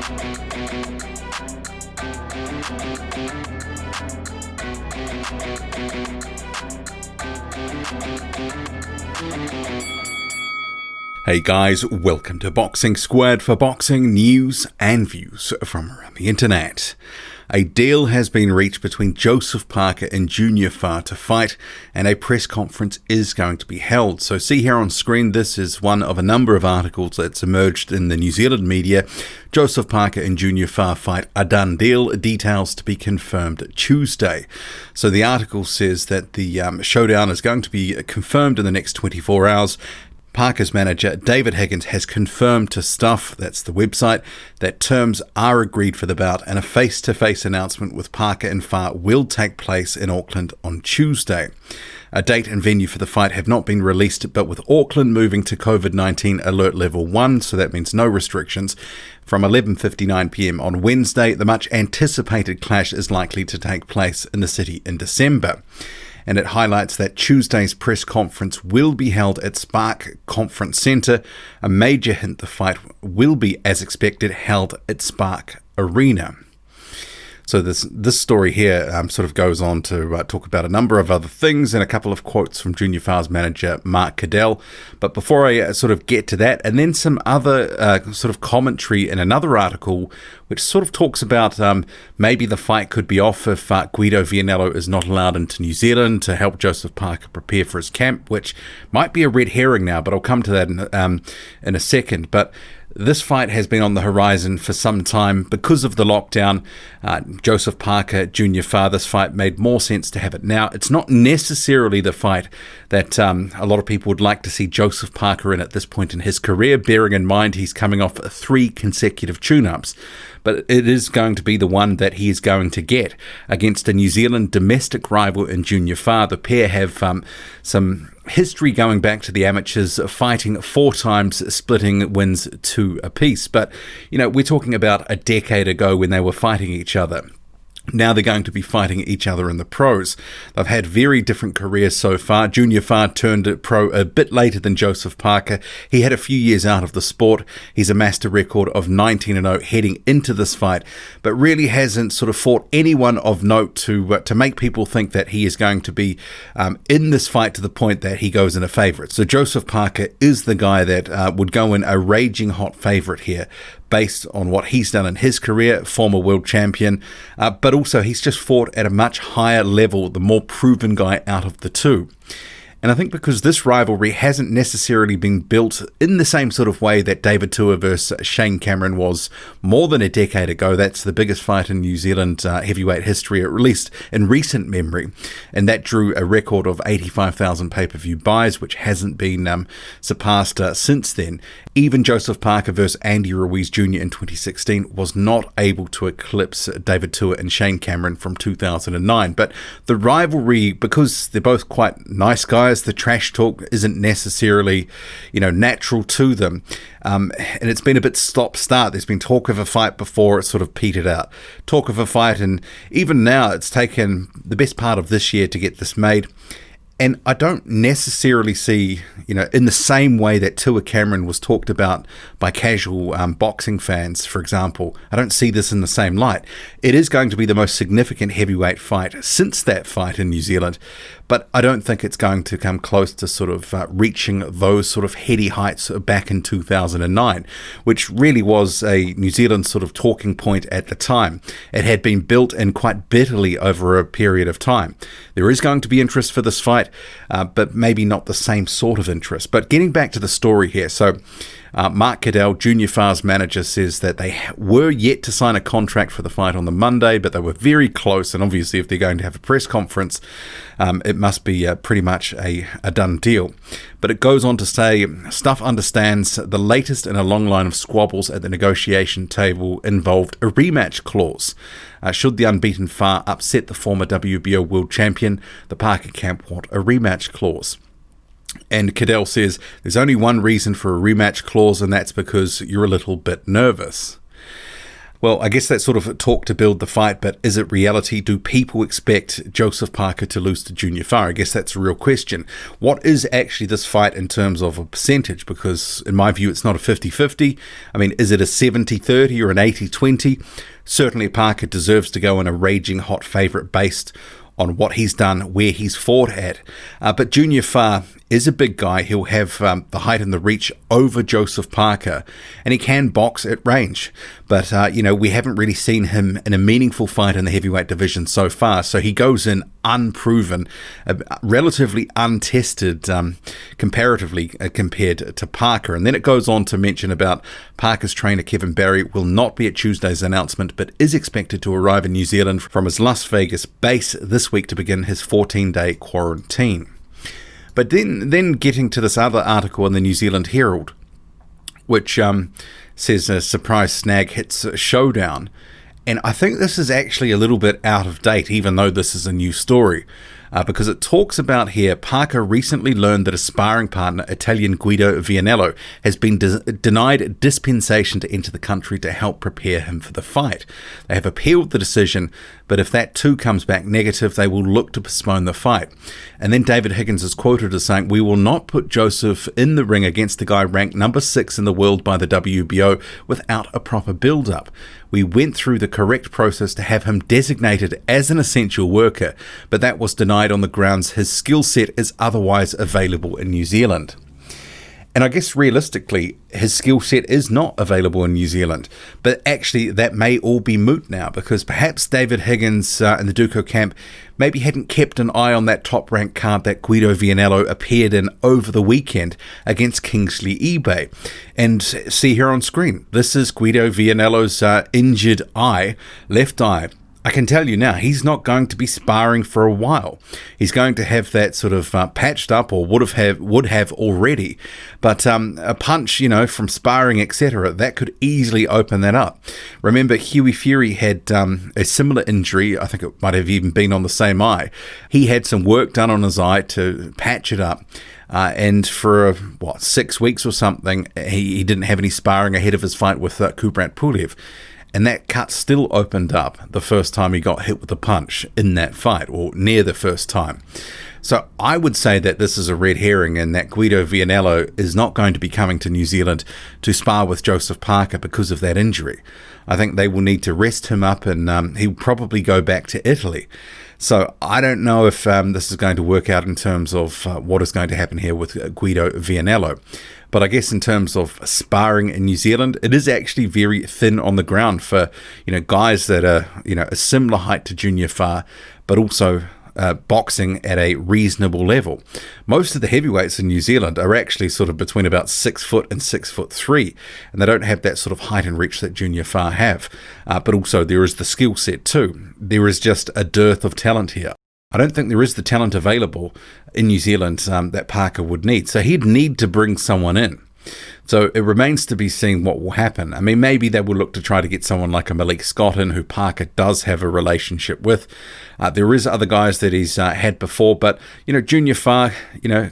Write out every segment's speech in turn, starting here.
Hey guys, welcome to Boxing Squared for boxing news and views from around the internet. A deal has been reached between Joseph Parker and Junior Fa to fight, and a press conference is going to be held. So see here on screen, this is one of a number of articles that's emerged in the New Zealand media. Joseph Parker and Junior Fa fight, a done deal, details to be confirmed Tuesday. So the article says that the showdown is going to be confirmed in the next 24 hours. Parker's manager, David Higgins, has confirmed to Stuff, that's the website, that terms are agreed for the bout, and a face-to-face announcement with Parker and Fa will take place in Auckland on Tuesday. A date and venue for the fight have not been released, but with Auckland moving to COVID-19 alert level 1, so that means no restrictions, from 11:59 p.m. on Wednesday, the much anticipated clash is likely to take place in the city in December. And it highlights that Tuesday's press conference will be held at Spark Conference Centre. A major hint the fight will be, as expected, held at Spark Arena. So this story here sort of goes on to talk about a number of other things and a couple of quotes from Junior Fa's manager, Mark Cadell. But before I sort of get to that, and then some other sort of commentary in another article, which sort of talks about maybe the fight could be off if Guido Vianello is not allowed into New Zealand to help Joseph Parker prepare for his camp, which might be a red herring now, but I'll come to that in a second. But this fight has been on the horizon for some time because of the lockdown. Joseph Parker, Junior Fa, this fight made more sense to have it now. It's not necessarily the fight that a lot of people would like to see Joseph Parker in at this point in his career, bearing in mind he's coming off 3 consecutive tune-ups. But it is going to be the one that he is going to get against a New Zealand domestic rival in Junior Fa. The pair have some history going back to the amateurs, fighting 4 times, splitting wins 2 apiece. But, you know, we're talking about a decade ago when they were fighting each other. Now they're going to be fighting each other in the pros. They've had very different careers so far. Junior Fa turned pro a bit later than Joseph Parker. He had a few years out of the sport. He's amassed a record of 19-0 heading into this fight, but really hasn't sort of fought anyone of note to make people think that he is going to be in this fight to the point that he goes in a favourite. So Joseph Parker is the guy that would go in a raging hot favourite here, based on what he's done in his career, former world champion, but also he's just fought at a much higher level, the more proven guy out of the two. And I think because this rivalry hasn't necessarily been built in the same sort of way that David Tua versus Shane Cameron was more than a decade ago. That's the biggest fight in New Zealand heavyweight history, at least in recent memory. And that drew a record of 85,000 pay-per-view buys, which hasn't been surpassed since then. Even Joseph Parker versus Andy Ruiz Jr. in 2016 was not able to eclipse David Tua and Shane Cameron from 2009. But the rivalry, because they're both quite nice guys, the trash talk isn't necessarily, natural to them. And it's been a bit stop-start. There's been talk of a fight before, it sort of petered out. Talk of a fight, and even now it's taken the best part of this year to get this made. And I don't necessarily see, in the same way that Tua Cameron was talked about by casual boxing fans, for example, I don't see this in the same light. It is going to be the most significant heavyweight fight since that fight in New Zealand, but I don't think it's going to come close to sort of reaching those sort of heady heights back in 2009, which really was a New Zealand sort of talking point at the time. It had been built in quite bitterly over a period of time. There is going to be interest for this fight, but maybe not the same sort of interest. But getting back to the story here, so Mark Cadell, Junior Fa's manager, says that they were yet to sign a contract for the fight on the Monday, but they were very close, and obviously if they're going to have a press conference, it must be pretty much a done deal. But it goes on to say, Stuff understands the latest in a long line of squabbles at the negotiation table involved a rematch clause. Should the unbeaten Fa upset the former WBO world champion, the Parker camp want a rematch clause. And Cadell says there's only one reason for a rematch clause, and that's because you're a little bit nervous. Well, I guess that's sort of talk to build the fight, but is it reality? Do people expect Joseph Parker to lose to Junior Fa? I guess that's a real question. What is actually this fight in terms of a percentage? Because in my view, it's not a 50-50. I mean, is it a 70-30 or an 80-20? Certainly Parker deserves to go in a raging hot favourite based on what he's done, where he's fought at. But Junior Fa is a big guy. He'll have the height and the reach over Joseph Parker, and he can box at range. But, we haven't really seen him in a meaningful fight in the heavyweight division so far. So he goes in unproven, relatively untested comparatively compared to Parker. And then it goes on to mention about Parker's trainer, Kevin Barry, will not be at Tuesday's announcement, but is expected to arrive in New Zealand from his Las Vegas base this week to begin his 14-day quarantine. But then getting to this other article in the New Zealand Herald, which says a surprise snag hits Showdown. And I think this is actually a little bit out of date, even though this is a new story, because it talks about here, Parker recently learned that a sparring partner, Italian Guido Vianello, has been denied dispensation to enter the country to help prepare him for the fight. They have appealed the decision, but if that too comes back negative, they will look to postpone the fight. And then David Higgins is quoted as saying, "We will not put Joseph in the ring against the guy ranked number 6 in the world by the WBO without a proper build-up. We went through the correct process to have him designated as an essential worker, but that was denied on the grounds his skill set is otherwise available in New Zealand." And I guess realistically, his skill set is not available in New Zealand. But actually, that may all be moot now, because perhaps David Higgins in the Duco camp maybe hadn't kept an eye on that top-ranked card that Guido Vianello appeared in over the weekend against Kingsley eBay. And see here on screen, this is Guido Vianello's injured eye, left eye. I can tell you now, he's not going to be sparring for a while. He's going to have that sort of patched up, or would have already. But a punch, from sparring, etc., that could easily open that up. Remember, Hughie Fury had a similar injury. I think it might have even been on the same eye. He had some work done on his eye to patch it up. And for 6 weeks or something, he didn't have any sparring ahead of his fight with Kubrat Pulev. And that cut still opened up the first time he got hit with a punch in that fight, or near the first time. So I would say that this is a red herring, and that Guido Vianello is not going to be coming to New Zealand to spar with Joseph Parker because of that injury. I think they will need to rest him up, and he'll probably go back to Italy. So I don't know if this is going to work out in terms of what is going to happen here with Guido Vianello. But I guess in terms of sparring in New Zealand, it is actually very thin on the ground for guys that are a similar height to Junior Fa, but also boxing at a reasonable level. Most of the heavyweights in New Zealand are actually sort of between about 6 foot and 6'3", and they don't have that sort of height and reach that Junior Fa have. But also there is the skill set too. There is just a dearth of talent here. I don't think there is the talent available in New Zealand that Parker would need. So he'd need to bring someone in. So it remains to be seen what will happen. I mean, maybe they will look to try to get someone like a Malik Scott in, who Parker does have a relationship with. There is other guys that he's had before, but, Junior Fa,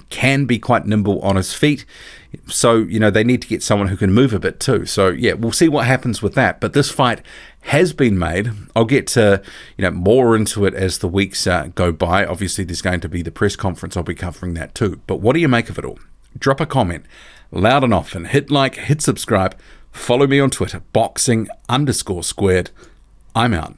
can be quite nimble on his feet. So, they need to get someone who can move a bit too. So, yeah, we'll see what happens with that. But this fight has been made. I'll get to, more into it as the weeks go by. Obviously, there's going to be the press conference. I'll be covering that too. But what do you make of it all? Drop a comment loud and often. Hit like, hit subscribe. Follow me on Twitter, boxing_squared. I'm out.